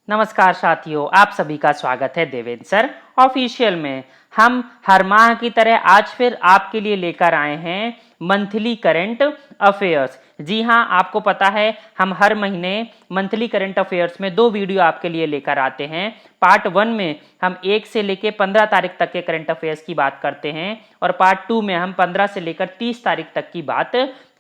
नमस्कार साथियों, आप सभी का स्वागत है देवेंद्र सर ऑफिशियल में। हम हर माह की तरह आज फिर आपके लिए लेकर आए हैं मंथली करंट अफेयर्स। जी हाँ, आपको पता है हम हर महीने मंथली करंट अफेयर्स में 2 वीडियो आपके लिए लेकर आते हैं। पार्ट 1 में हम 1 से लेकर 15 तारीख तक के करंट अफेयर्स की बात करते हैं और पार्ट 2 में हम 15 से लेकर 30 तारीख तक की बात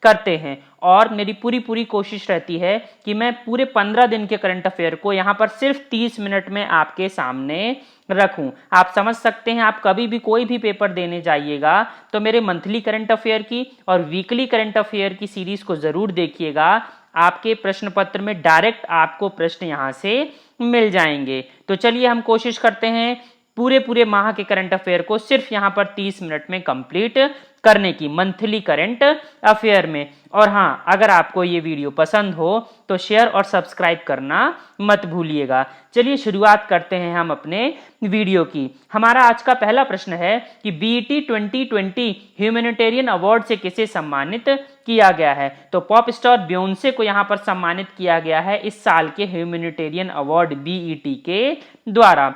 करते हैं। और मेरी पूरी कोशिश रहती है कि मैं पूरे 15 दिन के करंट अफेयर को यहाँ पर सिर्फ 30 मिनट में आपके सामने रखूं। आप समझ सकते हैं, आप कभी भी कोई भी पेपर देने जाइएगा तो मेरे मंथली करंट अफेयर की और वीकली करंट अफेयर की सीरीज को जरूर देखिएगा। आपके प्रश्न पत्र में डायरेक्ट आपको प्रश्न यहां से मिल जाएंगे। तो चलिए हम कोशिश करते हैं पूरे माह के करंट अफेयर को सिर्फ यहां पर 30 मिनट में कंप्लीट करने की, मंथली करंट अफेयर में। और हाँ, अगर आपको ये वीडियो पसंद हो तो शेयर और सब्सक्राइब करना मत भूलिएगा। चलिए शुरुआत करते हैं हम अपने वीडियो की। हमारा आज का पहला प्रश्न है कि बीईटी 2020 ह्यूमैनिटेरियन अवार्ड से किसे सम्मानित किया गया है। तो पॉप स्टार बियोंसे को यहाँ पर सम्मानित किया गया है इस साल के ह्यूमैनिटेरियन अवार्ड बीईटी के द्वारा।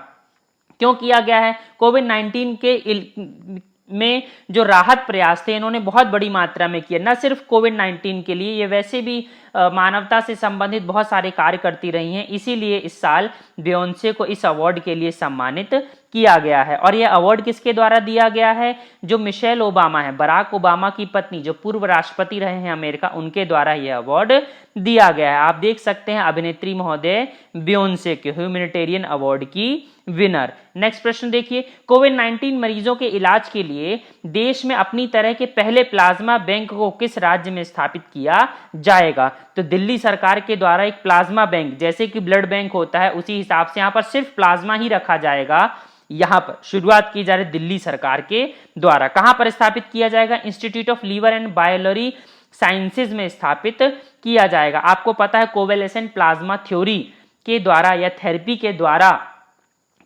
क्यों किया गया है? कोविड-19 के में जो राहत प्रयास थे इन्होंने बहुत बड़ी मात्रा में किया। न सिर्फ कोविड-19 के लिए, ये वैसे भी मानवता से संबंधित बहुत सारे कार्य करती रही हैं। इसीलिए इस साल बियोंसे को इस अवार्ड के लिए सम्मानित किया गया है। और यह अवार्ड किसके द्वारा दिया गया है? जो मिशेल ओबामा है, बराक ओबामा की पत्नी, जो पूर्व राष्ट्रपति रहे हैं अमेरिका, उनके द्वारा यह अवार्ड दिया गया है। आप देख सकते हैं अभिनेत्री महोदय बियोंसे के ह्यूमैनिटेरियन अवार्ड की विनर। नेक्स्ट प्रश्न देखिए, कोविड-19 मरीजों के इलाज के लिए देश में अपनी तरह के पहले प्लाज्मा बैंक को किस राज्य में स्थापित किया जाएगा? तो दिल्ली सरकार के द्वारा एक प्लाज्मा बैंक, जैसे कि ब्लड बैंक होता है उसी हिसाब से यहां पर सिर्फ प्लाज्मा ही रखा जाएगा। यहां पर शुरुआत की जा रही दिल्ली सरकार के द्वारा। कहां पर स्थापित किया जाएगा? Institute of Liver and Biliary Sciences में स्थापित किया जाएगा। आपको पता है कोवेलेसेंट प्लाज्मा थ्योरी के द्वारा या थेरेपी के द्वारा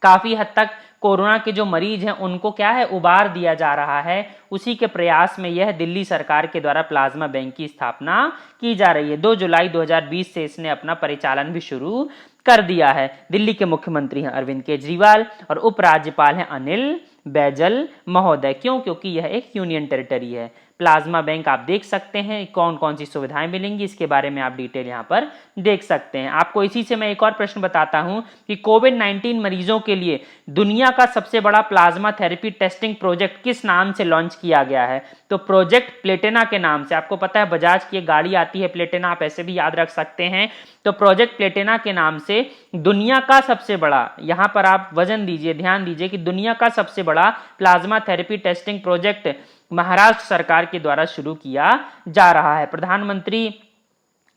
काफी हद तक कोरोना के जो मरीज हैं उनको क्या है, उबार दिया जा रहा है। उसी के प्रयास में यह दिल्ली सरकार के द्वारा प्लाज्मा बैंक की स्थापना की जा रही है। 2 जुलाई 2020 से इसने अपना परिचालन भी शुरू कर दिया है। दिल्ली के मुख्यमंत्री हैं अरविंद केजरीवाल और उपराज्यपाल हैं अनिल बैजल महोदय। क्यों? क्योंकि यह एक यूनियन टेरिटरी है। प्लाज्मा बैंक आप देख सकते हैं कौन कौन सी सुविधाएं मिलेंगी, इसके बारे में आप डिटेल यहां पर देख सकते हैं। आपको इसी से मैं एक और प्रश्न बताता हूं कि कोविड-19 मरीजों के लिए दुनिया का सबसे बड़ा प्लाज्मा थेरेपी टेस्टिंग प्रोजेक्ट किस नाम से लॉन्च किया गया है? तो प्रोजेक्ट प्लेटिना के नाम से। आपको पता है बजाज की एक गाड़ी आती है प्लेटिना, आप ऐसे भी याद रख सकते हैं। तो प्रोजेक्ट प्लेटिना के नाम से दुनिया का सबसे बड़ा, यहां पर आप वजन दीजिए, ध्यान दीजिए कि दुनिया का सबसे बड़ा plasma therapy testing project Maharashtra सरकार के द्वारा शुरू किया जा रहा है।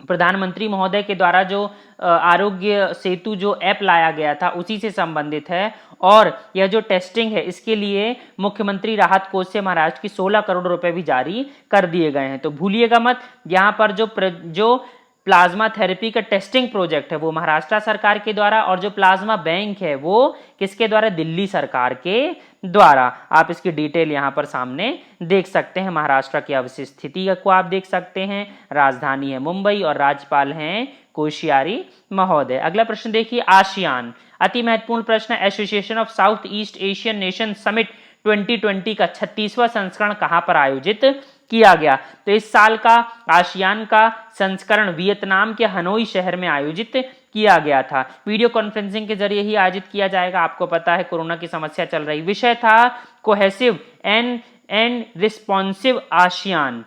प्रधानमंत्री महोदय के द्वारा जो आरोग्य सेतु जो ऐप लाया गया था उसी से संबंधित है। और यह जो टेस्टिंग है इसके लिए मुख्यमंत्री राहत कोष से महाराष्ट्र की 16 करोड़ रुपए भी जारी कर दिए गए हैं। तो भूलिएगा मत, यहाँ पर जो प्लाज्मा थेरेपी का टेस्टिंग प्रोजेक्ट है वो महाराष्ट्र सरकार के द्वारा, और जो प्लाज्मा बैंक है वो किसके द्वारा? दिल्ली सरकार के द्वारा। आप इसकी डिटेल यहां पर सामने देख सकते हैं। महाराष्ट्र की अवशिष्ट स्थिति को आप देख सकते हैं। राजधानी है मुंबई और राज्यपाल हैं कोश्यारी महोदय। अगला प्रश्न देखिए, आसियान, अति महत्वपूर्ण प्रश्न। Association of south east Asian nation summit 2020 का 36वां संस्करण कहां पर आयोजित किया गया? तो इस साल का आसियान का संस्करण वियतनाम के हनोई शहर में आयोजित किया गया था। वीडियो कॉन्फ्रेंसिंग के जरिए ही आयोजित किया जाएगा। आपको पता है कोरोना की समस्या चल रही। विषय था कोहेसिव एंड रिस्पॉन्सिव आसियान।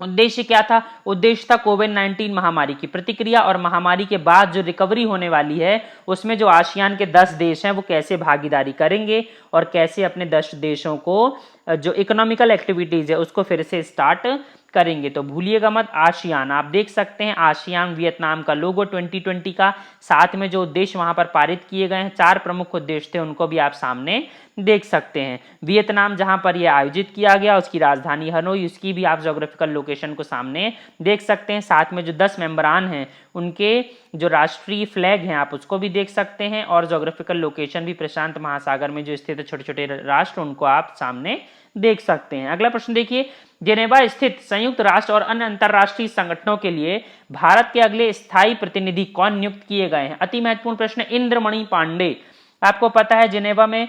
उद्देश्य क्या था? उद्देश्य था कोविड-19 महामारी की प्रतिक्रिया और महामारी के बाद जो रिकवरी होने वाली है उसमें जो आसियान के 10 देश हैं वो कैसे भागीदारी करेंगे और कैसे अपने 10 देशों को जो इकोनॉमिकल एक्टिविटीज है उसको फिर से स्टार्ट करेंगे। तो भूलिएगा मत, आसियान आप देख सकते हैं। आसियान वियतनाम का लोगो 2020 का, साथ में जो उद्देश्य वहां पर पारित किए गए हैं 4 प्रमुख उद्देश्य थे उनको भी आप सामने देख सकते हैं। वियतनाम जहां पर यह आयोजित किया गया उसकी राजधानी हनोई, उसकी भी आप ज्योग्राफिकल लोकेशन को सामने देख सकते हैं। साथ में जो 10 मेंबरान हैं उनके जो राष्ट्रीय फ्लैग हैं आप उसको भी देख सकते हैं। और ज्योग्राफिकल लोकेशन भी प्रशांत महासागर में जो स्थित छोटे छोटे राष्ट्र उनको आप सामने देख सकते हैं। अगला प्रश्न देखिए, जेनेवा स्थित संयुक्त राष्ट्र और अन्य अंतरराष्ट्रीय संगठनों के लिए भारत के अगले स्थायी प्रतिनिधि कौन नियुक्त किए गए हैं? अति महत्वपूर्ण प्रश्न। इंद्रमणि पांडे। आपको पता है जेनेवा में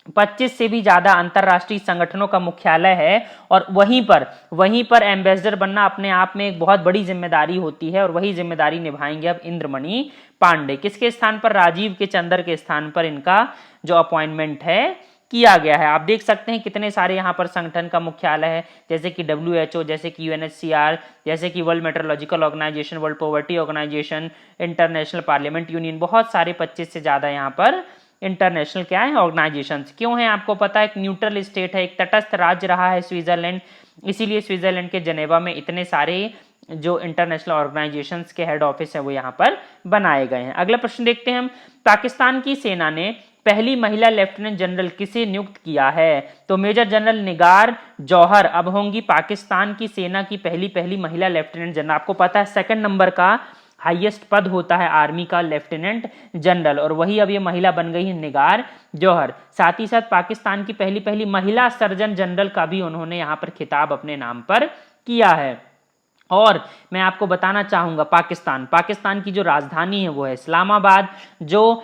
25 से भी ज्यादा अंतरराष्ट्रीय संगठनों का मुख्यालय है और वहीं पर एम्बेसडर बनना अपने आप में एक बहुत बड़ी जिम्मेदारी होती है और वही जिम्मेदारी निभाएंगे अब इंद्रमणि पांडे। किसके स्थान पर? राजीव के चंदर के स्थान पर इनका जो अपॉइंटमेंट है किया गया है। आप देख सकते हैं कितने सारे यहाँ पर संगठन का मुख्यालय है, जैसे कि WHO, जैसे कि UNHCR, जैसे कि world meteorological organisation, world poverty organisation, international parliament union, बहुत सारे 25 से ज्यादा यहाँ पर इंटरनेशनल क्या है ऑर्गेनाइजेशंस। क्यों है? आपको पता है एक न्यूट्रल स्टेट है, एक तटस्थ राज्य रहा है स्विट्जरलैंड, इसीलिए स्विट्जरलैंड के जेनेवा में इतने सारे जो इंटरनेशनल ऑर्गेनाइजेशंस के हेड ऑफिस है वो यहाँ पर बनाए गए हैं। अगला प्रश्न देखते हैं हम। पाकिस्तान की सेना ने पहली महिला लेफ्टिनेंट जनरल किसे नियुक्त किया है? तो मेजर जनरल निगार जौहर अब होंगी पाकिस्तान की सेना की पहली महिला लेफ्टिनेंट जनरल। आपको पता है 2nd नंबर का हाईएस्ट पद होता है आर्मी का लेफ्टिनेंट जनरल, और वही अब ये महिला बन गई है निगार जौहर। साथ ही साथ पाकिस्तान की पहली महिला सर्जन जनरल का भी उन्होंने यहाँ पर खिताब अपने नाम पर किया है। और मैं आपको बताना चाहूंगा पाकिस्तान की जो राजधानी है वो है इस्लामाबाद। जो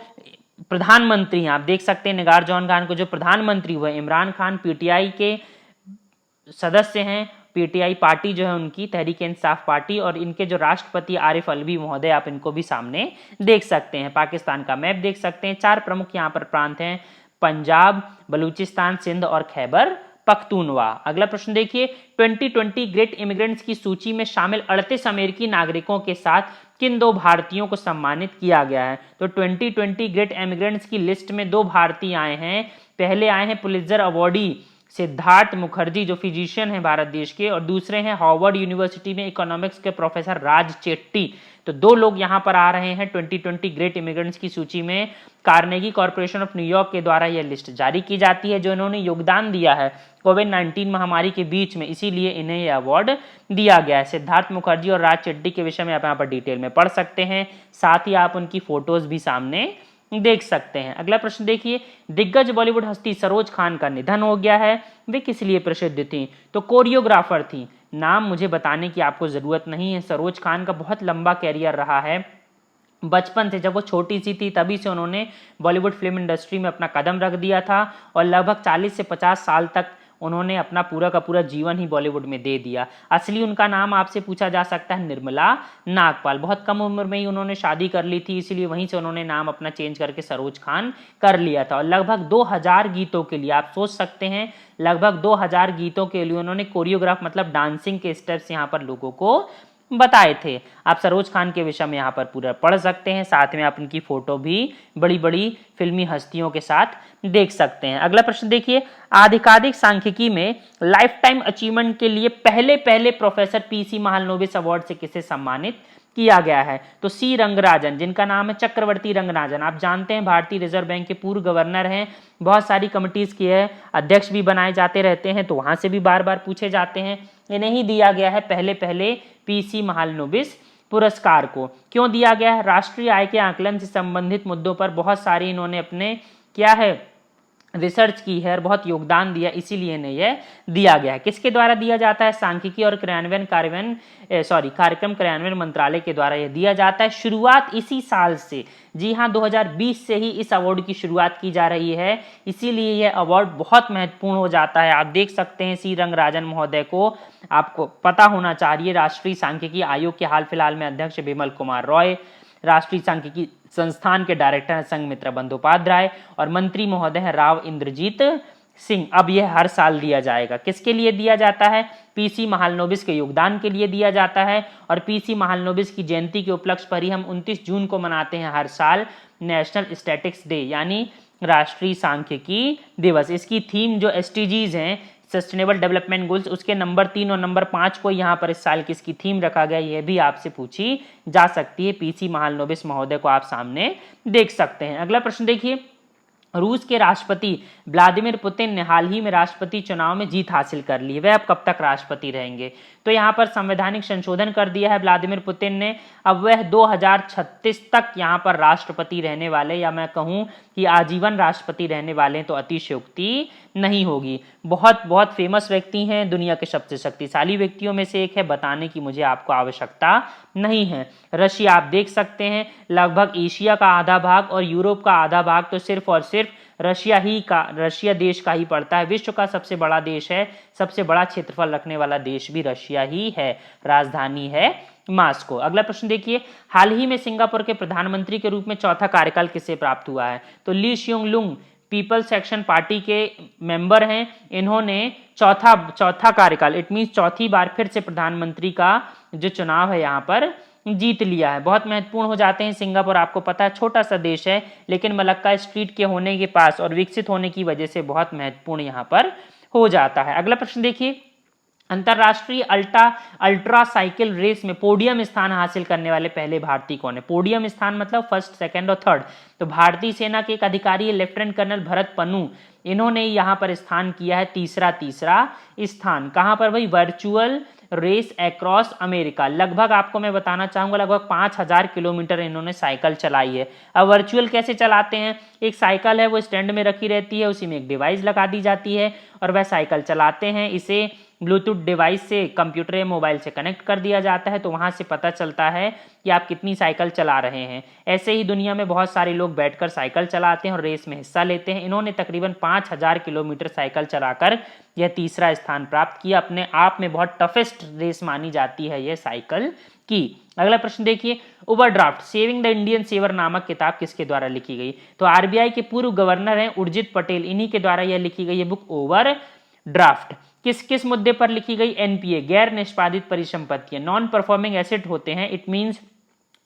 प्रधानमंत्री हैं आप देख सकते हैं निगार जौहर खान को जो प्रधानमंत्री हुए इमरान खान पीटीआई के सदस्य हैं। पीटीआई पार्टी जो है उनकी तहरीक इंसाफ पार्टी, और इनके जो राष्ट्रपति आरिफ अलवी महोदय आप इनको भी सामने देख सकते हैं। पाकिस्तान का मैप देख सकते हैं। 4 प्रमुख यहाँ पर प्रांत हैं, पंजाब, बलूचिस्तान, सिंध और खैबर पख्तूनवा। अगला प्रश्न देखिए। 2020 ग्रेट इमिग्रेंट्स की सूची में शामिल 38 अमेरिकी नागरिकों के साथ किन 2 भारतीयों को सम्मानित किया गया है? तो 2020 ग्रेट इमिग्रेंट्स की लिस्ट में 2 भारतीय आए हैं। पहले आए हैं पुलित्जर अवॉर्डी सिद्धार्थ मुखर्जी जो फिजिशियन हैं भारत देश के, और दूसरे हैं हार्वर्ड यूनिवर्सिटी में इकोनॉमिक्स के प्रोफेसर राज चेट्टी। तो 2 लोग यहां पर आ रहे हैं 2020 ग्रेट इमिग्रेंट्स की सूची में। कार्नेगी कॉर्पोरेशन ऑफ न्यूयॉर्क के द्वारा यह लिस्ट जारी की जाती है जो इन्होंने योगदान दिया है कोविड-19 महामारी के बीच में, इसीलिए इन्हें यह अवार्ड दिया गया है। सिद्धार्थ मुखर्जी और राज चेट्टी के विषय में आप यहाँ पर डिटेल में पढ़ सकते हैं, साथ ही आप उनकी फोटोज भी सामने देख सकते हैं। अगला प्रश्न देखिए। दिग्गज बॉलीवुड हस्ती सरोज खान का निधन हो गया है। वे किस लिए प्रसिद्ध थी? तो कोरियोग्राफर थी। नाम मुझे बताने की आपको जरूरत नहीं है। सरोज खान का बहुत लंबा कैरियर रहा है। बचपन से जब वो छोटी सी थी तभी से उन्होंने बॉलीवुड फिल्म इंडस्ट्री में अपना कदम रख दिया था और लगभग 40 से 50 साल तक उन्होंने अपना पूरा का पूरा जीवन ही बॉलीवुड में दे दिया। असली उनका नाम आपसे पूछा जा सकता है निर्मला नागपाल। बहुत कम उम्र में ही उन्होंने शादी कर ली थी, इसीलिए वहीं से उन्होंने नाम अपना चेंज करके सरोज खान कर लिया था। और लगभग 2000 गीतों के लिए आप सोच सकते हैं, लगभग 2000 गीतों के लिए उन्होंने कोरियोग्राफ मतलब डांसिंग के स्टेप्स यहाँ पर लोगों को बताए थे। आप सरोज खान के विषय में यहाँ पर पूरा पढ़ सकते हैं, साथ में आप उनकी फोटो भी बड़ी बड़ी फिल्मी हस्तियों के साथ देख सकते हैं। अगला प्रश्न देखिए। आधिकारिक सांख्यिकी में लाइफ टाइम अचीवमेंट के लिए पहले प्रोफेसर पीसी महालनोबिस अवार्ड से किसे सम्मानित किया गया है? तो सी रंगराजन, जिनका नाम है चक्रवर्ती रंगराजन। आप जानते हैं भारतीय रिजर्व बैंक के पूर्व गवर्नर हैं, बहुत सारी कमिटीज के अध्यक्ष भी बनाए जाते रहते हैं, तो वहां से भी बार बार पूछे जाते हैं। इन्हें ही दिया गया है पहले पीसी महालनोबिस पुरस्कार को। क्यों दिया गया है? राष्ट्रीय आय के आकलन से संबंधित मुद्दों पर बहुत सारी इन्होंने अपने क्या है रिसर्च की है और बहुत योगदान दिया, इसीलिए इन्हें यह दिया गया है। किसके द्वारा दिया जाता है? सांख्यिकी और कार्यक्रम क्रियान्वयन मंत्रालय के द्वारा यह दिया जाता है। शुरुआत इसी साल से, जी हाँ 2020 से ही इस अवार्ड की शुरुआत की जा रही है, इसीलिए यह अवार्ड बहुत महत्वपूर्ण हो जाता है। आप देख सकते हैं सी रंगराजन महोदय को, आपको पता होना चाहिए राष्ट्रीय सांख्यिकी आयोग के हाल फिलहाल में अध्यक्ष विमल कुमार रॉय, राष्ट्रीय सांख्यिकी संस्थान के डायरेक्टर हैं संघमित्रा बंदोपाध्याय और मंत्री महोदय हैं राव इंद्रजीत सिंह। अब यह हर साल दिया जाएगा। किसके लिए दिया जाता है? पीसी महालनोबिस के योगदान के लिए दिया जाता है। और पीसी महालनोबिस की जयंती के उपलक्ष्य पर ही हम 29 जून को मनाते हैं हर साल नेशनल स्टैटिस्टिक्स डे, यानी राष्ट्रीय सांख्यिकी दिवस। इसकी थीम जो एसडीजीज हैं, सस्टेनेबल डेवलपमेंट गोल्स, उसके नंबर 3 और नंबर 5 को यहाँ पर इस साल किसकी थीम रखा गया, यह भी आपसे पूछी जा सकती है। पीसी महालनोबिस महोदय को आप सामने देख सकते हैं। अगला प्रश्न देखिए। रूस के राष्ट्रपति व्लादिमीर पुतिन ने हाल ही में राष्ट्रपति चुनाव में जीत हासिल कर ली है, वह अब कब तक राष्ट्रपति रहेंगे? तो यहाँ पर संवैधानिक संशोधन कर दिया है व्लादिमीर पुतिन ने, अब वह 2036 तक यहाँ पर राष्ट्रपति रहने वाले, या मैं कहूँ कि आजीवन राष्ट्रपति रहने वाले हैं, तो अतिशयोक्ति नहीं होगी। बहुत बहुत फेमस व्यक्ति हैं, दुनिया के सबसे शक्तिशाली व्यक्तियों में से एक है, बताने की मुझे आपको आवश्यकता नहीं है। रशिया आप देख सकते हैं, लगभग एशिया का आधा भाग और यूरोप का आधा भाग तो सिर्फ और सिर्फ रशिया देश का ही पड़ता है। विश्व का सबसे बड़ा देश है, सबसे बड़ा क्षेत्रफल रखने वाला देश भी रशिया ही है, राजधानी है मास्को। अगला प्रश्न देखिए, हाल ही में सिंगापुर के प्रधानमंत्री के रूप में चौथा कार्यकाल किसे प्राप्त हुआ है? तो ली सियोंग लुंग पीपल्स एक्शन पार्टी के मेंबर हैं, इन्होंने चौथा कार्यकाल, इट मीन चौथी बार फिर से प्रधानमंत्री का जो चुनाव है यहाँ पर जीत लिया है। बहुत महत्वपूर्ण हो जाते हैं सिंगापुर, आपको पता है छोटा सा देश है, लेकिन मलक्का स्ट्रीट के होने के पास और विकसित होने की वजह से बहुत महत्वपूर्ण यहाँ पर हो जाता है। अगला प्रश्न देखिए, अंतरराष्ट्रीय अल्ट्रा साइकिल रेस में पोडियम स्थान हासिल करने वाले पहले भारतीय कौन है? पोडियम स्थान मतलब फर्स्ट, सेकंड और थर्ड। तो भारतीय सेना के एक अधिकारी है लेफ्टिनेंट कर्नल भरत पन्नू, इन्होंने यहाँ पर स्थान किया है तीसरा स्थान। कहाँ पर भाई? Virtual race across America. लगभग आपको मैं बताना चाहूंगा लगभग 5000 किलोमीटर इन्होंने साइकिल चलाई है। अब वर्चुअल कैसे चलाते हैं? एक साइकिल है वो स्टैंड में रखी रहती है, उसी में एक डिवाइस लगा दी जाती है और वह साइकिल चलाते हैं। इसे ब्लूटूथ डिवाइस से कंप्यूटर या मोबाइल से कनेक्ट कर दिया जाता है, तो वहां से पता चलता है कि आप कितनी साइकिल चला रहे हैं। ऐसे ही दुनिया में बहुत सारे लोग बैठकर साइकिल चलाते हैं और रेस में हिस्सा लेते हैं। इन्होंने तकरीबन 5000 किलोमीटर साइकिल चलाकर यह तीसरा स्थान प्राप्त किया। अपने आप में बहुत टफेस्ट रेस मानी जाती है यह साइकिल की। अगला प्रश्न देखिए, overdraft saving the Indian saver नामक किताब किसके द्वारा लिखी गई? तो आरबीआई के पूर्व गवर्नर हैं उर्जित पटेल, इन्हीं के द्वारा यह लिखी गई है बुक ओवरड्राफ्ट। किस किस मुद्दे पर लिखी गई? एनपीए, गैर निष्पादित परिसंपत्तियां, नॉन परफॉर्मिंग एसेट होते हैं, इट मींस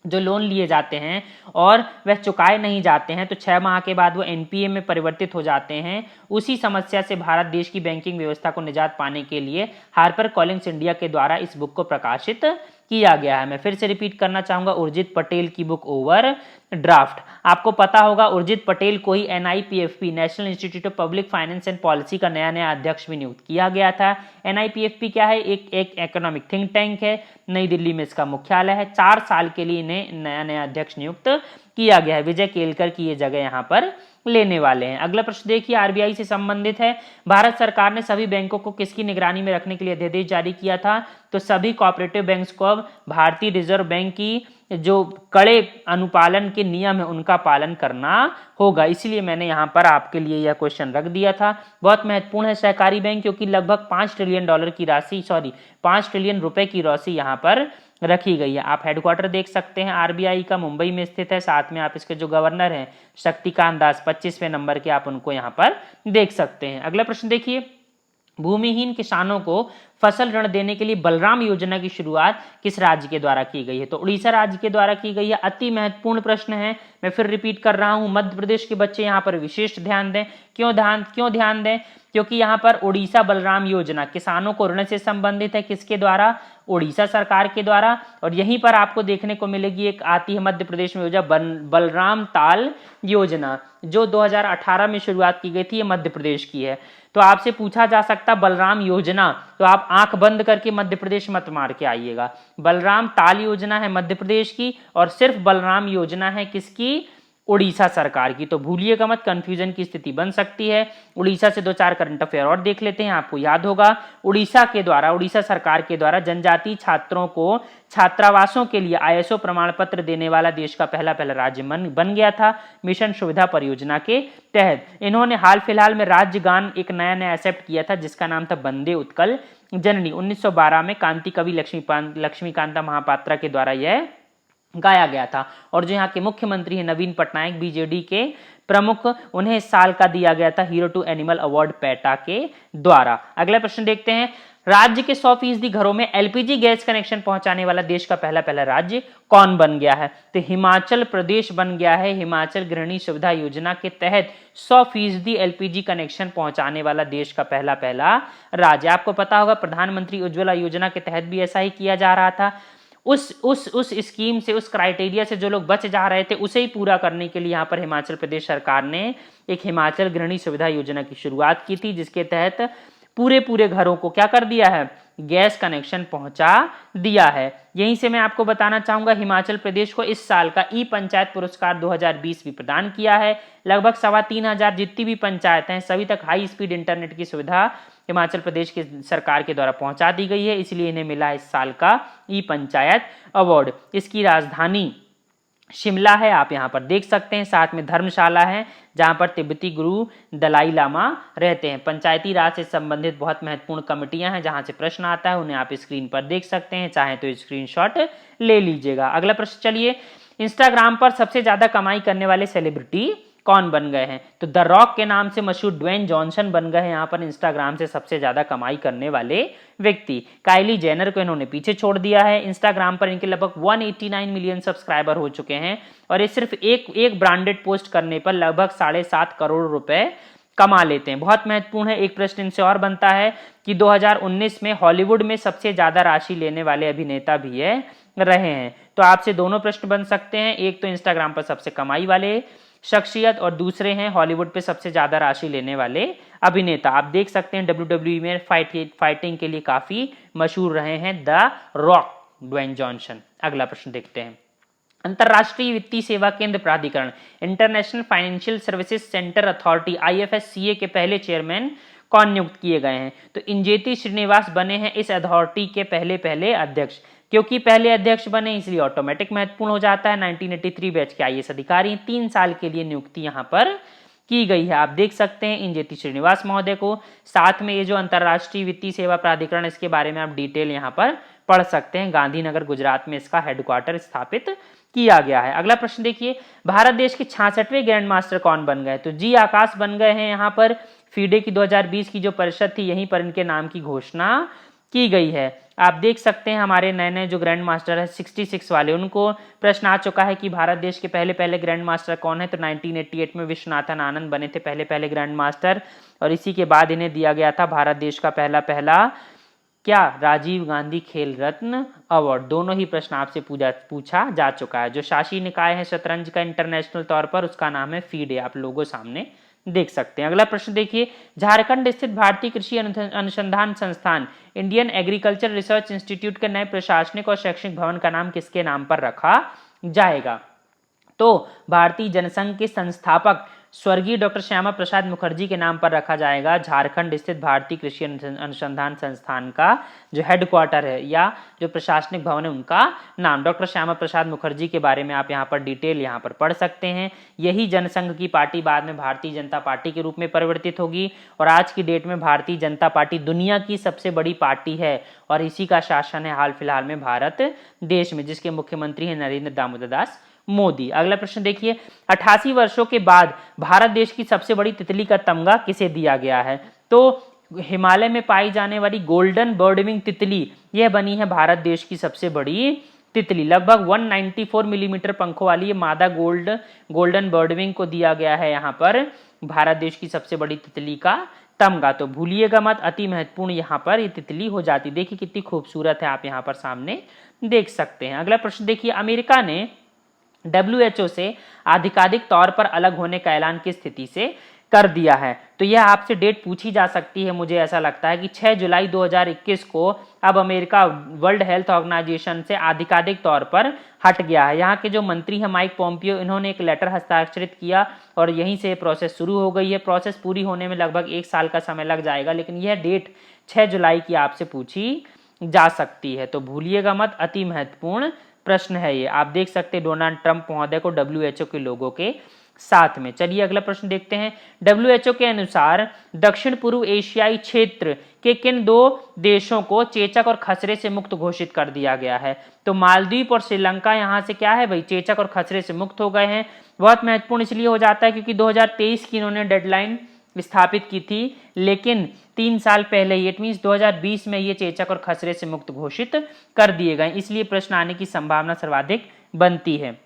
जो लोन लिए जाते हैं और वह चुकाए नहीं जाते हैं तो 6 माह के बाद वो एनपीए में परिवर्तित हो जाते हैं। उसी समस्या से भारत देश की बैंकिंग व्यवस्था को निजात पाने के लिए हार्पर कॉलिंस इंडिया के द्वारा इस बुक को प्रकाशित किया गया है। मैं फिर से रिपीट करना चाहूंगा, उर्जित पटेल की बुक ओवर ड्राफ्ट। आपको पता होगा उर्जित पटेल को ही NIPFP, National Institute of Public Finance and Policy का नया अध्यक्ष भी नियुक्त किया गया था। एनआईपीएफपी क्या है? एक इकोनॉमिक थिंक टैंक है, नई दिल्ली में इसका मुख्यालय है। 4 साल के लिए इन्हें नया अध्यक्ष नियुक्त किया गया है। विजय केलकर की ये जगह यहाँ पर लेने वाले हैं। अगला प्रश्न देखिए, आरबीआई से संबंधित है। भारत सरकार ने सभी बैंकों को किसकी निगरानी में रखने के लिए अध्यादेश जारी किया था? तो सभी कोऑपरेटिव बैंक्स को अब भारतीय रिजर्व बैंक की जो कड़े अनुपालन के नियम है उनका पालन करना होगा। इसलिए मैंने यहाँ पर आपके लिए यह क्वेश्चन रख दिया था। बहुत महत्वपूर्ण है सहकारी बैंक, क्योंकि लगभग 5 ट्रिलियन रुपए की राशि यहाँ पर रखी गई है। आप हेडक्वार्टर देख सकते हैं आरबीआई का, मुंबई में स्थित है। साथ में आप इसके जो गवर्नर हैं शक्तिकांत दास 25वें नंबर के, आप उनको यहाँ पर देख सकते हैं। अगला प्रश्न देखिए, भूमिहीन किसानों को फसल ऋण देने के लिए बलराम योजना की शुरुआत किस राज्य के द्वारा की गई है? तो उड़ीसा राज्य के द्वारा की गई है। अति महत्वपूर्ण प्रश्न है, मैं फिर रिपीट कर रहा हूं। मध्य प्रदेश के बच्चे यहाँ पर विशेष ध्यान दें। क्यों ध्यान दें? क्योंकि यहाँ पर उड़ीसा बलराम योजना किसानों को ऋण से संबंधित है। किसके द्वारा? उड़ीसा सरकार के द्वारा। और यहीं पर आपको देखने को मिलेगी एक आती है मध्य प्रदेश में योजना बलराम ताल योजना, जो 2018 में शुरुआत की गई थी, ये मध्य प्रदेश की है। तो आपसे पूछा जा सकता बलराम योजना, तो आप आंख बंद करके मध्य प्रदेश मत मार के आइएगा। बलराम ताल योजना है मध्य प्रदेश की और सिर्फ बलराम योजना है किसकी? उड़ीसा सरकार की। तो भूलिएगा मत, कंफ्यूजन की स्थिति बन सकती है। उड़ीसा से 2-4 करंट अफेयर और देख लेते हैं। आपको याद होगा उड़ीसा सरकार के द्वारा जनजातीय छात्रों को छात्रावासों के लिए आईएसओ प्रमाण पत्र देने वाला देश का पहला राज्य बन गया था मिशन सुविधा परियोजना के तहत। इन्होंने हाल फिलहाल में राज्य गान एक नया एक्सेप्ट किया था जिसका नाम था वंदे उत्कल जननी। 1912 में कांति कवि लक्ष्मीकांता महापात्रा के द्वारा यह गाया गया था। और जो यहाँ के मुख्यमंत्री हैं नवीन पटनायक, बीजेडी के प्रमुख, उन्हें इस साल का दिया गया था hero to animal award PETA के द्वारा। अगला प्रश्न देखते हैं, राज्य के 100% घरों में एलपीजी गैस कनेक्शन पहुंचाने वाला देश का पहला राज्य कौन बन गया है? तो हिमाचल प्रदेश बन गया है। हिमाचल गृहिणी सुविधा योजना के तहत 100% एलपीजी कनेक्शन पहुंचाने वाला देश का पहला राज्य। आपको पता होगा प्रधानमंत्री उज्ज्वला योजना के तहत भी ऐसा ही किया जा रहा था। उस स्कीम से, उस क्राइटेरिया से जो लोग बच जा रहे थे, उसे ही पूरा करने के लिए यहाँ पर हिमाचल प्रदेश सरकार ने एक हिमाचल गृहिणी सुविधा योजना की शुरुआत की थी, जिसके तहत पूरे घरों को क्या कर दिया है, गैस कनेक्शन पहुंचा दिया है। यहीं से मैं आपको बताना चाहूंगा, हिमाचल प्रदेश को इस साल का ई पंचायत पुरस्कार 2020 भी प्रदान किया है। लगभग 3,500 जितनी भी पंचायत हैं, सभी तक हाई स्पीड इंटरनेट की सुविधा हिमाचल प्रदेश की सरकार के द्वारा पहुंचा दी गई है, इसलिए इन्हें मिला इस साल का ई पंचायत अवार्ड। इसकी राजधानी शिमला है, आप यहाँ पर देख सकते हैं। साथ में धर्मशाला है, जहाँ पर तिब्बती गुरु दलाई लामा रहते हैं। पंचायती राज से संबंधित बहुत महत्वपूर्ण कमेटियां हैं, जहाँ से प्रश्न आता है, उन्हें आप स्क्रीन पर देख सकते हैं, चाहे तो स्क्रीनशॉट ले लीजिएगा। अगला प्रश्न चलिए, इंस्टाग्राम पर सबसे ज्यादा कमाई करने वाले सेलिब्रिटी कौन बन गए हैं? तो द रॉक के नाम से मशहूर ड्वेन जॉनसन बन गए हैं यहाँ पर इंस्टाग्राम से सबसे ज्यादा कमाई करने वाले व्यक्ति। काइली जेनर को इन्होंने पीछे छोड़ दिया है। इंस्टाग्राम पर इनके लगभग 189 मिलियन सब्सक्राइबर हो चुके हैं और ये सिर्फ एक ब्रांडेड पोस्ट करने पर लगभग 7.5 करोड़ रुपए कमा लेते हैं। बहुत महत्वपूर्ण है। एक प्रश्न इनसे और बनता है कि 2019 में हॉलीवुड में सबसे ज्यादा राशि लेने वाले अभिनेता भी रहे हैं। तो आपसे दोनों प्रश्न बन सकते हैं, एक तो इंस्टाग्राम पर सबसे कमाई वाले शख्सियत और दूसरे हैं हॉलीवुड पे सबसे ज्यादा राशि लेने वाले अभिनेता। आप देख सकते हैं WWE में फाइटिंग के लिए काफी मशहूर रहे हैं द रॉक ड्वेन जॉनसन। अगला प्रश्न देखते हैं, अंतरराष्ट्रीय वित्तीय सेवा केंद्र प्राधिकरण international financial services centre authority IFSCA के पहले चेयरमैन कौन नियुक्त किए गए हैं? तो इंजेती श्रीनिवास बने हैं इस अथॉरिटी के पहले अध्यक्ष। क्योंकि पहले अध्यक्ष बने इसलिए ऑटोमेटिक महत्वपूर्ण हो जाता है। 1983 बैच के IAS अधिकारी, 3 साल के लिए नियुक्ति यहाँ पर की गई है। आप देख सकते हैं इंजेती श्रीनिवास महोदय को। साथ में ये जो अंतरराष्ट्रीय वित्तीय सेवा प्राधिकरण, इसके बारे में आप डिटेल यहाँ पर पढ़ सकते हैं। गांधीनगर गुजरात में इसका हेडक्वार्टर स्थापित किया गया है। अगला प्रश्न देखिए, भारत देश के 66वें ग्रैंड मास्टर कौन बन गए? तो जी आकाश बन गए हैं। यहाँ पर फीडे की 2020 की जो परिषद थी, यहीं पर इनके नाम की घोषणा की गई है। आप देख सकते हैं हमारे नए जो ग्रैंड मास्टर है 66 वाले, उनको प्रश्न आ चुका है कि भारत देश के पहले ग्रैंड मास्टर कौन है? तो 1988 में विश्वनाथन आनंद बने थे पहले ग्रैंड मास्टर, और इसी के बाद इन्हें दिया गया था भारत देश का पहला क्या, राजीव गांधी खेल रत्न अवार्ड। दोनों ही प्रश्न आपसे पूछा जा चुका है। जो शासी निकाय है शतरंज का इंटरनेशनल तौर पर, उसका नाम है फीडे, आप लोगों सामने देख सकते हैं। अगला प्रश्न देखिए, झारखंड स्थित भारतीय कृषि अनुसंधान संस्थान इंडियन एग्रीकल्चर रिसर्च इंस्टीट्यूट के नए प्रशासनिक और शैक्षणिक भवन का नाम किसके नाम पर रखा जाएगा? तो भारतीय जनसंघ के संस्थापक स्वर्गीय डॉक्टर श्यामा प्रसाद मुखर्जी के नाम पर रखा जाएगा। झारखंड स्थित भारतीय कृषि अनुसंधान संस्थान का जो हेडक्वार्टर है या जो प्रशासनिक भवन है, उनका नाम डॉक्टर श्यामा प्रसाद मुखर्जी के बारे में आप यहाँ पर डिटेल यहाँ पर पढ़ सकते हैं। यही जनसंघ की पार्टी बाद में भारतीय जनता पार्टी के रूप में परिवर्तित होगी और आज की डेट में भारतीय जनता पार्टी दुनिया की सबसे बड़ी पार्टी है और इसी का शासन है हाल फिलहाल में भारत देश में, जिसके मुख्यमंत्री हैं नरेंद्र दामोदर दास मोदी। अगला प्रश्न देखिए, 88 वर्षों के बाद भारत देश की सबसे बड़ी तितली का तमगा किसे दिया गया है? तो हिमालय में पाई जाने वाली गोल्डन बर्डविंग तितली, यह बनी है भारत देश की सबसे बड़ी तितली। लगभग 194 मिलीमीटर पंखों वाली ये मादा गोल्डन बर्डविंग को दिया गया है यहाँ पर भारत देश की सबसे बड़ी तितली का तमगा। तो भूलिएगा मत, अति महत्वपूर्ण यहाँ पर ये तितली हो जाती। देखिए कितनी खूबसूरत है, आप यहाँ पर सामने देख सकते हैं। अगला प्रश्न देखिए, अमेरिका ने WHO से आधिकारिक तौर पर अलग होने का ऐलान किस स्थिति से कर दिया है? तो यह आपसे डेट पूछी जा सकती है। मुझे ऐसा लगता है कि 6 जुलाई 2021 को अब अमेरिका वर्ल्ड हेल्थ ऑर्गेनाइजेशन से आधिकारिक तौर पर हट गया है। यहाँ के जो मंत्री हैं माइक पोम्पियो, इन्होंने एक लेटर हस्ताक्षरित किया और यहीं से प्रोसेस शुरू हो गई है। प्रोसेस पूरी होने में लगभग 1 साल का समय लग जाएगा, लेकिन यह डेट 6 जुलाई की आपसे पूछी जा सकती है। तो भूलिएगा मत, अति महत्वपूर्ण प्रश्न है ये। आप देख सकते हैं डोनाल्ड ट्रंप महोदय को WHO के लोगों के साथ में। चलिए अगला प्रश्न देखते हैं, WHO के अनुसार दक्षिण पूर्व एशियाई क्षेत्र के किन 2 देशों को चेचक और खसरे से मुक्त घोषित कर दिया गया है? तो मालदीव और श्रीलंका यहाँ से क्या है भाई, चेचक और खसरे से मुक्त हो गए हैं। बहुत महत्वपूर्ण इसलिए हो जाता है क्योंकि 2023 की इन्होंने डेडलाइन स्थापित की थी, लेकिन 3 साल पहले इट मीन्स 2020 में ये चेचक और खसरे से मुक्त घोषित कर दिए गए, इसलिए प्रश्न आने की संभावना सर्वाधिक बनती है।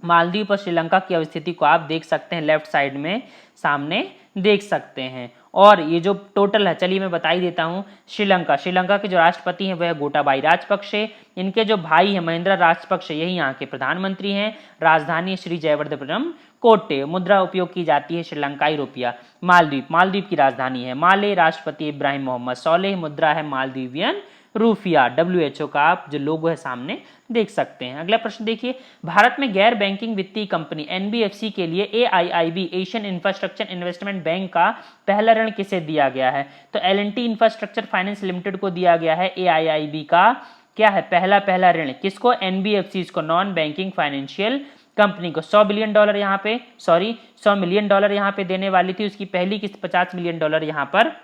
मालदीव और श्रीलंका की अवस्थिति को आप देख सकते हैं, लेफ्ट साइड में सामने देख सकते हैं। और ये जो टोटल है चलिए मैं बता ही देता हूँ। श्रीलंका के जो राष्ट्रपति हैं वह गोटाबाई राजपक्षे, इनके जो भाई हैं महिंद्रा राजपक्षे यही यहाँ के प्रधानमंत्री हैं। राजधानी श्री जयवर्धनपुरम कोट्टे। मुद्रा उपयोग की जाती है श्रीलंकाई रुपया। मालदीव की राजधानी है माले। राष्ट्रपति इब्राहिम मोहम्मद सोलेह। मुद्रा है मालदीवियन रूफिया। WHO का आप जो लोगो है सामने देख सकते हैं। अगला प्रश्न देखिए, भारत में गैर बैंकिंग वित्तीय कंपनी NBFC के लिए AIIB Asian infrastructure investment bank का पहला ऋण किसे दिया गया है? तो L&T इंफ्रास्ट्रक्चर फाइनेंस लिमिटेड को दिया गया है AIIB का क्या है पहला ऋण। किसको? NBFC को, नॉन बैंकिंग फाइनेंशियल कंपनी को। $100 बिलियन यहाँ पे 100 मिलियन डॉलर यहाँ पे देने वाली थी। उसकी पहली किस्त $50 मिलियन यहाँ पर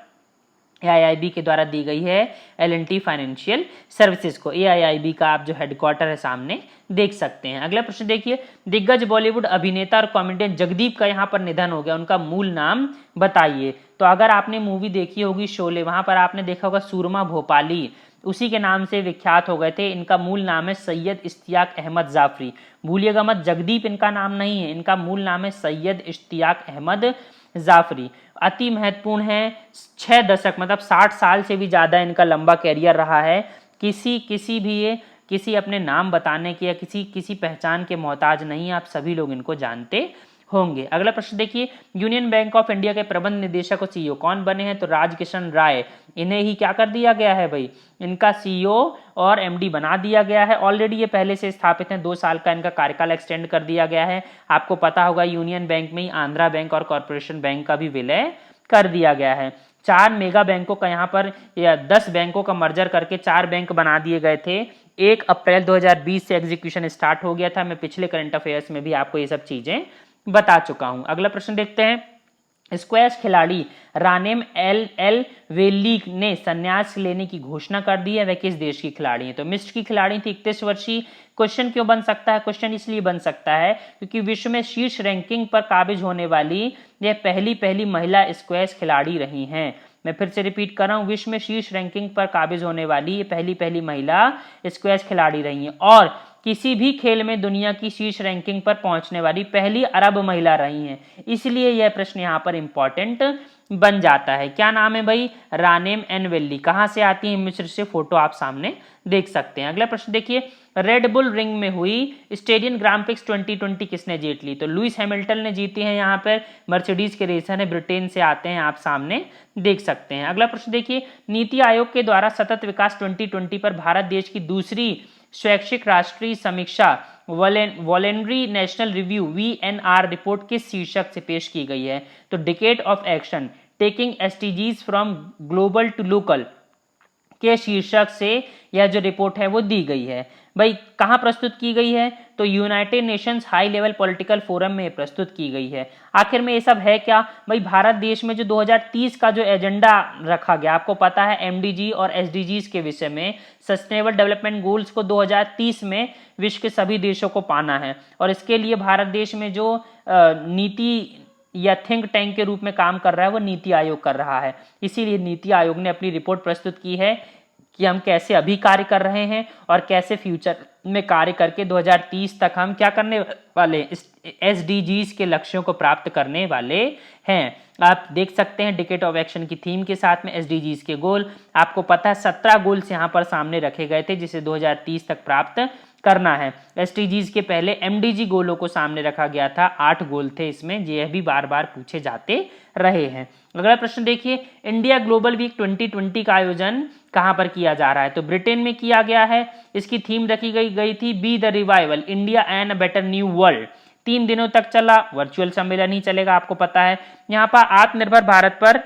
AIIB के द्वारा दी गई है L&T फाइनेंशियल सर्विसेज को। AIIB का आप जो हेडक्वार्टर है सामने देख सकते हैं। अगला प्रश्न देखिए, दिग्गज बॉलीवुड अभिनेता और कॉमेडियन जगदीप का यहाँ पर निधन हो गया, उनका मूल नाम बताइए। तो अगर आपने मूवी देखी होगी शोले, वहां पर आपने देखा होगा सूरमा भोपाली, उसी के नाम से विख्यात हो गए थे। इनका मूल नाम है सैयद इश्तियाक अहमद जाफरी। भूलिएगा मत, जगदीप इनका नाम नहीं है, इनका मूल नाम है सैयद इश्तियाक अहमद जाफरी। अति महत्वपूर्ण है, 6 दशक मतलब 60 साल से भी ज़्यादा इनका लंबा कैरियर रहा है। किसी अपने नाम बताने के या किसी पहचान के मोहताज नहीं, आप सभी लोग इनको जानते होंगे। अगला प्रश्न देखिए, यूनियन बैंक ऑफ इंडिया के प्रबंध निदेशक और CEO कौन बने हैं? तो राजकिशन राय। इन्हें ही क्या कर दिया गया है भाई, इनका CEO और MD बना दिया गया है। ऑलरेडी ये पहले से स्थापित हैं, 2 साल का इनका कार्यकाल एक्सटेंड कर दिया गया है। आपको पता होगा यूनियन बैंक में ही आंध्रा बैंक और कॉर्पोरेशन बैंक का भी विलय कर दिया गया है। 4 मेगा बैंकों का यहाँ पर या 10 बैंकों का मर्जर करके 4 बैंक बना दिए गए थे। 1 अप्रैल 2020 से एग्जीक्यूशन स्टार्ट हो गया था। मैं पिछले करंट अफेयर्स में भी आपको ये सब चीजें बता चुका हूं। अगला प्रश्न देखते हैं, स्क्वैश खिलाड़ी रानेम एल वेल्ली ने संन्यास लेने की घोषणा कर दी है। वह किस देश की खिलाड़ी है? तो मिस्र की खिलाड़ी थी, 31 वर्षीय। क्वेश्चन क्यों बन सकता है? क्वेश्चन इसलिए बन सकता है क्योंकि विश्व में शीर्ष रैंकिंग पर काबिज होने वाली यह पहली महिला स्क्वैश खिलाड़ी रही हैं। मैं फिर से रिपीट कर रहा हूं, विश्व में शीर्ष रैंकिंग पर काबिज होने वाली ये पहली महिला स्क्वैश खिलाड़ी रही हैं और किसी भी खेल में दुनिया की शीर्ष रैंकिंग पर पहुंचने वाली पहली अरब महिला रही हैं। इसलिए यह प्रश्न यहाँ पर इंपॉर्टेंट बन जाता है। क्या नाम है भाई? रानेम एन वेल्ली। कहाँ से आती है? मिस्र से। फोटो आप सामने देख सकते हैं। अगला प्रश्न देखिए, रेड बुल रिंग में हुई स्टेडियम ग्रांड प्रिक्स 2020 किसने जीत ली? तो लुइस हैमिल्टन ने जीती है। यहाँ पर मर्सिडीज के रेसर है, ब्रिटेन से आते हैं, आप सामने देख सकते हैं। अगला प्रश्न देखिए, नीति आयोग के द्वारा सतत विकास 2020 पर भारत देश की दूसरी शैक्षिक राष्ट्रीय समीक्षा voluntary national review VNR report किस शीर्षक से पेश की गई है? तो decade of action taking SDGs from global to local के शीर्षक से यह जो रिपोर्ट है वो दी गई है। भाई कहाँ प्रस्तुत की गई है? तो United Nations high level political forum में प्रस्तुत की गई है। आखिर में ये सब है क्या? भाई भारत देश में जो 2030 का जो एजेंडा रखा गया, आपको पता है MDG और SDGs के विषय में, सस्टेनेबल डेवलपमेंट गोल्स को 2030 में विश्व के सभी देशों को पाना है और इसके लिए भारत देश में जो नीति या थिंक टैंक के रूप में काम कर रहा है वो नीति आयोग कर रहा है। इसीलिए नीति आयोग ने अपनी रिपोर्ट प्रस्तुत की है कि हम कैसे अभी कार्य कर रहे हैं और कैसे फ्यूचर में कार्य करके 2030 तक हम क्या करने वाले, SDGs के लक्ष्यों को प्राप्त करने वाले हैं। आप देख सकते हैं डिकेड ऑफ एक्शन की थीम के साथ में SDGs के गोल, आपको पता है 17 गोल्स यहाँ पर सामने रखे गए थे जिसे 2030 तक प्राप्त करना है। SDGs के पहले MDG गोलों को सामने रखा गया था, 8 गोल थे इसमें, यह भी बार बार पूछे जाते रहे हैं। अगला प्रश्न देखिए, इंडिया ग्लोबल वीक 2020 का आयोजन कहां पर किया जा रहा है? तो ब्रिटेन में किया गया है। इसकी थीम रखी गई थी be the revival India and a better new world. 3 दिनों तक चला, वर्चुअल सम्मेलन ही चलेगा, आपको पता है। यहाँ पर आत्मनिर्भर भारत पर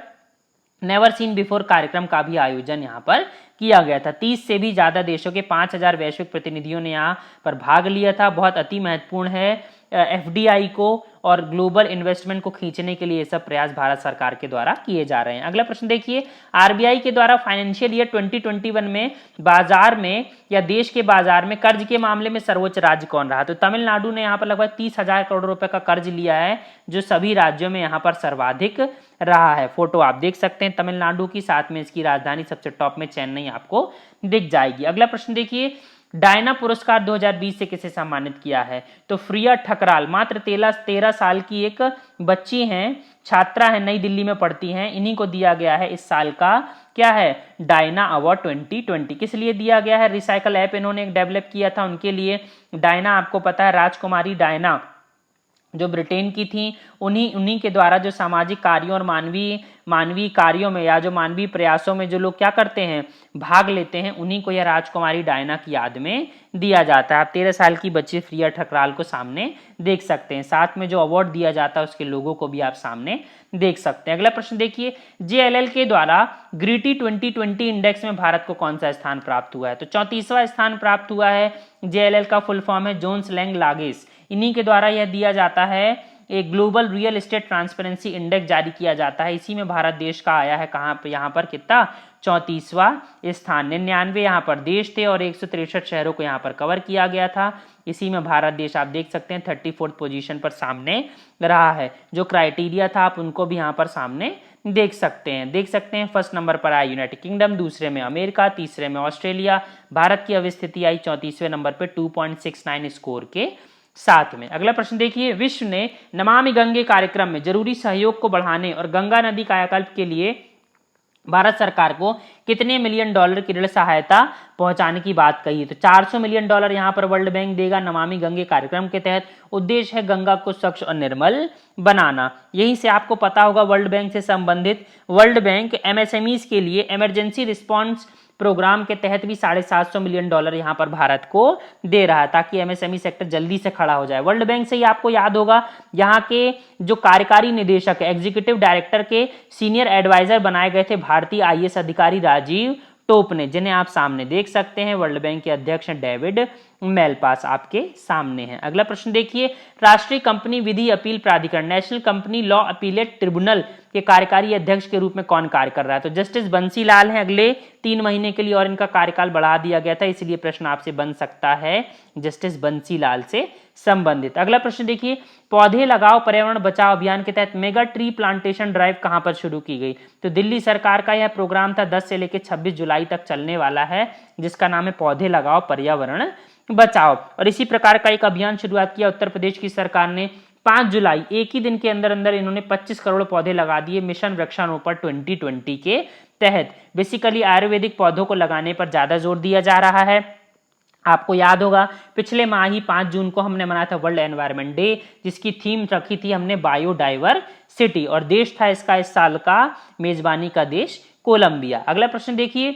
नेवर सीन बिफोर कार्यक्रम का भी आयोजन यहाँ पर किया गया था। 30 से भी ज्यादा देशों के 5000 वैश्विक प्रतिनिधियों ने यहाँ पर भाग लिया था। बहुत अति महत्वपूर्ण है FDI को और ग्लोबल इन्वेस्टमेंट को खींचने के लिए ये सब प्रयास भारत सरकार के द्वारा किए जा रहे हैं। अगला प्रश्न देखिए, RBI के द्वारा फाइनेंशियल ईयर 2021 में बाजार में या देश के बाजार में कर्ज के मामले में सर्वोच्च राज्य कौन रहा? तो तमिलनाडु ने यहाँ पर लगभग 30,000 करोड़ रुपए का कर्ज लिया है, जो सभी राज्यों में यहाँ पर सर्वाधिक रहा है। फोटो आप देख सकते हैं तमिलनाडु की, साथ में इसकी राजधानी सबसे टॉप में चेन्नई आपको दिख जाएगी। अगला प्रश्न देखिए, डायना पुरस्कार 2020 से किसे सम्मानित किया है? तो प्रिया ठकराल, मात्र 13 साल की एक बच्ची हैं, छात्रा है, नई दिल्ली में पढ़ती हैं, इन्हीं को दिया गया है इस साल का क्या है डायना अवार्ड 2020। किस लिए दिया गया है? रिसाइकल ऐप इन्होंने एक डेवलप किया था उनके लिए। डायना आपको पता है राजकुमारी डायना जो ब्रिटेन की थी, उन्हीं के द्वारा जो सामाजिक कार्यों और मानवीय कार्यों में या जो मानवीय प्रयासों में जो लोग क्या करते हैं भाग लेते हैं, उन्हीं को यह राजकुमारी डायना की याद में दिया जाता है। आप 13 साल की बच्ची प्रिया ठकराल को सामने देख सकते हैं, साथ में जो अवार्ड दिया जाता है उसके लोगों को भी आप सामने देख सकते हैं। अगला प्रश्न देखिए, JLL के द्वारा ग्रीटी 2020 इंडेक्स में भारत को कौन सा स्थान प्राप्त हुआ है? तो 34वां स्थान प्राप्त हुआ है। JLL का फुल फॉर्म है जोन्स लैंग लागेस, इन्हीं के द्वारा यह दिया जाता है। एक global real estate transparency index जारी किया जाता है, इसी में भारत देश का आया है कहाँ पे, यहाँ पर कितना 34वां स्थान। 99 यहाँ पर देश थे और 163 शहरों को यहाँ पर कवर किया गया था, इसी में भारत देश आप देख सकते हैं 34th पोजीशन पर सामने रहा है। जो क्राइटेरिया था आप उनको भी यहाँ पर सामने देख सकते हैं। फर्स्ट नंबर पर आया यूनाइटेड किंगडम, दूसरे में अमेरिका, तीसरे में ऑस्ट्रेलिया। भारत की अवस्थिति आई 34वें नंबर पे 2.69 स्कोर के साथ में। अगला प्रश्न देखिए, विश्व ने नमामि गंगे कार्यक्रम में जरूरी सहयोग को बढ़ाने और गंगा नदी कायाकल्प के लिए भारत सरकार को कितने मिलियन डॉलर की ऋण सहायता पहुंचाने की बात कही? तो 400 मिलियन डॉलर यहां पर वर्ल्ड बैंक देगा नमामि गंगे कार्यक्रम के तहत। उद्देश्य है गंगा को स्वच्छ और निर्मल बनाना। यहीं से आपको पता होगा वर्ल्ड बैंक से संबंधित वर्ल्ड बैंक MSMEs के लिए इमरजेंसी रिस्पॉन्स प्रोग्राम के तहत भी 750 मिलियन डॉलर यहां पर भारत को दे रहा है, ताकि MSME सेक्टर जल्दी से खड़ा हो जाए। वर्ल्ड बैंक से ही आपको याद होगा यहाँ के जो कार्यकारी निदेशक एग्जीक्यूटिव डायरेक्टर के सीनियर एडवाइजर बनाए गए थे भारतीय IAS अधिकारी राजीव टोप ने, जिन्हें आप सामने देख सकते हैं। वर्ल्ड बैंक के अध्यक्ष हैं डेविड मेलपास, आपके सामने हैं। अगला प्रश्न देखिए, राष्ट्रीय कंपनी विधि अपील प्राधिकरण national company law appellate tribunal के कार्यकारी अध्यक्ष के रूप में कौन कार्य कर रहा है? तो जस्टिस बंसी लाल हैं अगले 3 महीने के लिए, और इनका कार्यकाल बढ़ा दिया गया था, इसलिए प्रश्न आपसे बन सकता है जस्टिस बंसी लाल से संबंधित। अगला प्रश्न देखिए, पौधे लगाओ पर्यावरण बचाओ अभियान के तहत मेगा ट्री प्लांटेशन ड्राइव कहां पर शुरू की गई? तो दिल्ली सरकार का यह प्रोग्राम था, 10 से लेकर 26 जुलाई तक चलने वाला है, जिसका नाम है पौधे लगाओ पर्यावरण बचाओ। और इसी प्रकार का एक अभियान शुरुआत किया उत्तर प्रदेश की सरकार ने। 5 जुलाई एक ही दिन के अंदर अंदर इन्होंने 25 करोड़ पौधे लगा दिए मिशन वृक्षारोपण 2020 के तहत। बेसिकली आयुर्वेदिक पौधों को लगाने पर ज्यादा जोर दिया जा रहा है। आपको याद होगा पिछले माह ही 5 जून को हमने मनाया था वर्ल्ड एनवायरनमेंट डे, जिसकी थीम रखी थी हमने बायोडाइवर्सिटी, और देश था इसका इस साल का मेजबानी का देश कोलंबिया। अगला प्रश्न देखिए,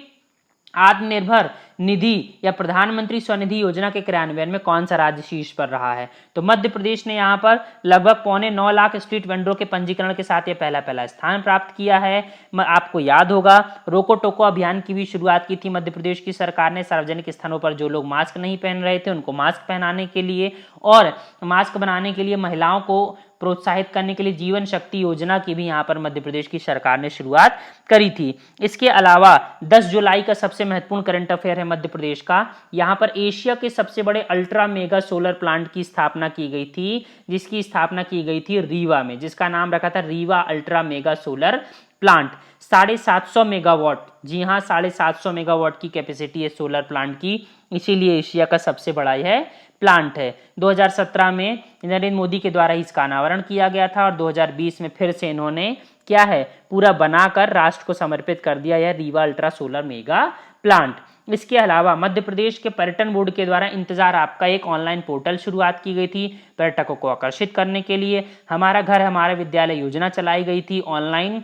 आत्मनिर्भर निधि या प्रधानमंत्री स्वनिधि योजना के क्रियान्वयन में कौन सा राज्य शीर्ष पर रहा है? तो मध्य प्रदेश ने यहां पर लगभग 9.25 लाख स्ट्रीट वेंडरों के पंजीकरण के साथ ये पहला स्थान प्राप्त किया है। आपको याद होगा रोको टोको अभियान की भी शुरुआत की थी मध्य प्रदेश की सरकार ने। सार्वजनिक स्थानों पर जो लोग मास्क नहीं पहन रहे थे उनको मास्क पहनाने के लिए और मास्क बनाने के लिए महिलाओं को प्रोत्साहित करने के लिए जीवन शक्ति योजना की भी यहाँ पर मध्य प्रदेश की सरकार ने शुरुआत करी थी। इसके अलावा 10 जुलाई का सबसे महत्वपूर्ण करंट अफेयर है मध्य प्रदेश का। यहाँ पर एशिया के सबसे बड़े अल्ट्रा मेगा सोलर प्लांट की स्थापना की गई थी, जिसकी स्थापना की गई थी रीवा में, जिसका नाम रखा था Rewa ultra mega solar plant. 750 megawatt, जी हाँ 750 मेगावाट की कैपेसिटी है सोलर प्लांट की, इसीलिए एशिया का सबसे बड़ा यह प्लांट है। 2017 में नरेंद्र मोदी के द्वारा इसका अनावरण किया गया था और 2020 में फिर से इन्होंने क्या है पूरा बनाकर राष्ट्र को समर्पित कर दिया यह Rewa ultra solar mega plant. इसके अलावा मध्य प्रदेश के पर्यटन बोर्ड के द्वारा इंतजार आपका एक ऑनलाइन पोर्टल शुरुआत की गई थी पर्यटकों को आकर्षित करने के लिए। हमारा घर हमारा विद्यालय योजना चलाई गई थी ऑनलाइन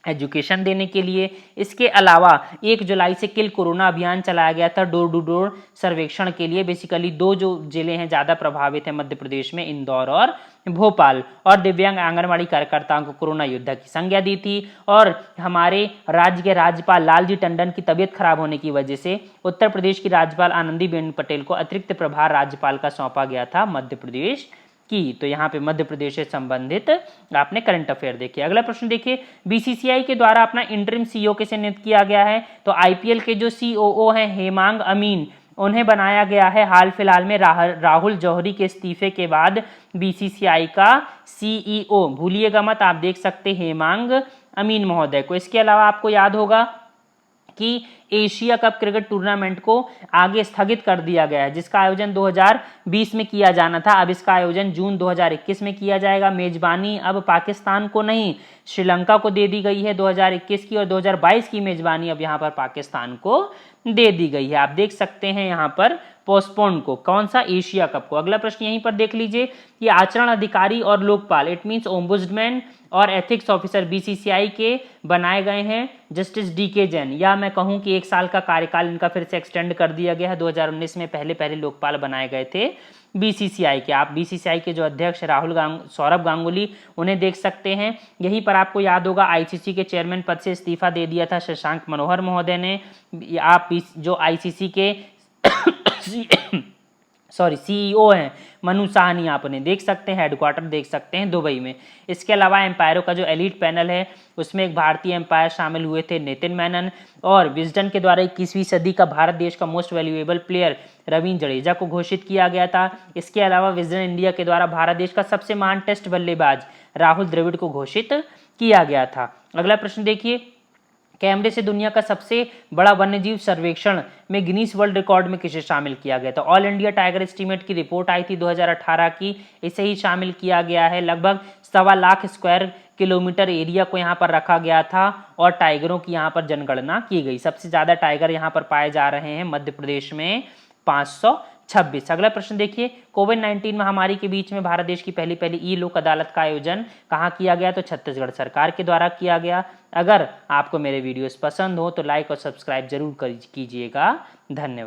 एजुकेशन देने के लिए। इसके अलावा 1 जुलाई से किल कोरोना अभियान चलाया गया था डोर टू डोर सर्वेक्षण के लिए। बेसिकली 2 जो जिले हैं ज्यादा प्रभावित हैं मध्य प्रदेश में, इंदौर और भोपाल, और दिव्यांग आंगनबाड़ी कार्यकर्ताओं को कोरोना योद्धा की संज्ञा दी थी। और हमारे राज्य के राज्यपाल लालजी टंडन की तबीयत खराब होने की वजह से उत्तर प्रदेश की राज्यपाल आनंदीबेन पटेल को अतिरिक्त प्रभार राज्यपाल का सौंपा गया था मध्य प्रदेश की। तो यहाँ पे मध्य प्रदेश से संबंधित आपने करंट अफेयर देखे। अगला प्रश्न देखिए, बीसीसीआई के द्वारा अपना इंटरिम सीईओ किसे नियुक्त किया गया है? तो आईपीएल के जो सीओओ हैं हेमांग अमीन, उन्हें बनाया गया है हाल फिलहाल में राहुल जौहरी के इस्तीफे के बाद बीसीसीआई का सीईओ। भूलिएगा मत, आप देख सकते हेमांग अमीन महोदय को। इसके अलावा आपको याद होगा कि एशिया कप क्रिकेट टूर्नामेंट को आगे स्थगित कर दिया गया है, जिसका आयोजन 2020 में किया जाना था। अब इसका आयोजन जून 2021 में किया जाएगा। मेजबानी अब पाकिस्तान को नहीं, श्रीलंका को दे दी गई है 2021 की, और 2022 की मेजबानी अब यहाँ पर पाकिस्तान को दे दी गई है। आप देख सकते हैं यहाँ पर पोस्टपोन को, कौन सा, एशिया कप को। अगला प्रश्न यहीं पर देख लीजिए कि आचरण अधिकारी और लोकपाल, इट मीन्स ओम्बुड्समैन और एथिक्स ऑफिसर बीसीसीआई के बनाए गए हैं जस्टिस डीके जैन, या मैं कहूं कि 1 साल का कार्यकाल इनका फिर से एक्सटेंड कर दिया गया है। 2019 में पहले लोकपाल बनाए गए थे बीसीसीआई के। आप बीसीसीआई के जो अध्यक्ष सौरभ गांगुली, उन्हें देख सकते हैं। यहीं पर आपको याद होगा आईसीसी के चेयरमैन पद से इस्तीफा दे दिया था शशांक मनोहर महोदय ने। आप जो आईसीसी के सीईओ हैं मनु साहनी, आप उन्हें देख सकते हैं, हेडक्वार्टर देख सकते हैं दुबई में। इसके अलावा एम्पायरों का जो एलीट पैनल है उसमें एक भारतीय एम्पायर शामिल हुए थे, नितिन मेनन, और विजडन के द्वारा 21वीं सदी का भारत देश का most valuable player Ravindra Jadeja को घोषित किया गया था। इसके अलावा विजडन इंडिया के द्वारा भारत देश का सबसे महान टेस्ट बल्लेबाज राहुल द्रविड़ को घोषित किया गया था। अगला प्रश्न देखिए, कैमरे से दुनिया का सबसे बड़ा वन्यजीव सर्वेक्षण में गिनीज वर्ल्ड रिकॉर्ड में किसे शामिल किया गया था? ऑल इंडिया टाइगर एस्टीमेट की रिपोर्ट आई थी 2018 की, इसे ही शामिल किया गया है। लगभग 1.25 लाख स्क्वायर किलोमीटर एरिया को यहाँ पर रखा गया था और टाइगरों की यहाँ पर जनगणना की गई। सबसे ज्यादा टाइगर यहाँ पर पाए जा रहे हैं मध्य प्रदेश में 526। अगला प्रश्न देखिए, कोविड-19 महामारी के बीच में भारत देश की पहली ई लोक अदालत का आयोजन कहाँ किया गया? तो छत्तीसगढ़ सरकार के द्वारा किया गया। अगर आपको मेरे वीडियोस पसंद हो तो लाइक और सब्सक्राइब जरूर कीजिएगा। धन्यवाद।